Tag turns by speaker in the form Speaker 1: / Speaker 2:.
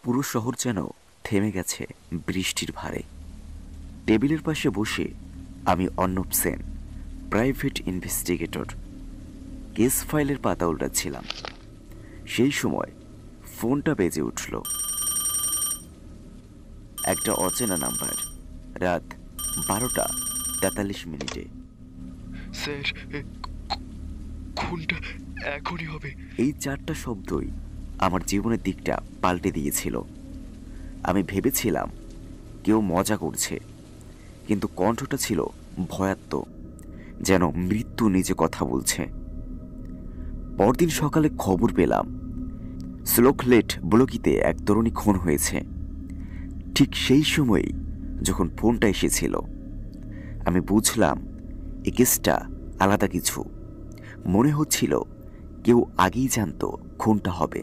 Speaker 1: পুরো শহর যেন থেমে গেছে বৃষ্টির ভারে। টেবিলের পাশে বসে আমি Arnab Sen, private investigator, case ফাইলের পাতা উল্টাচ্ছিলাম। সেই সময় ফোনটা বেজে উঠল। একটা অচেনা নাম্বার। রাত 12:43।
Speaker 2: স্যার, খুনটা এখনই হবে।
Speaker 1: এই 4টা শব্দই আমার জীবনের দিকটা পাল্টে দিয়েছিল। আমি ভেবেছিলাম কেউ মজা করছে, কিন্তু কণ্ঠটা ছিল ভয়াত্মক, যেন মৃত্যু নিজে কথা বলছে। পরদিন সকালে খবর পেলাম স্লোকলেট ব্লকিতে এক তরুণী খুন হয়েছে। ঠিক সেই সময়েই যখন ফোনটা এসেছিল, আমি বুঝলাম এ কেসটা আলাদা কিছু। মনে হচ্ছিল কেউ আগেই জানতো খুনটা হবে।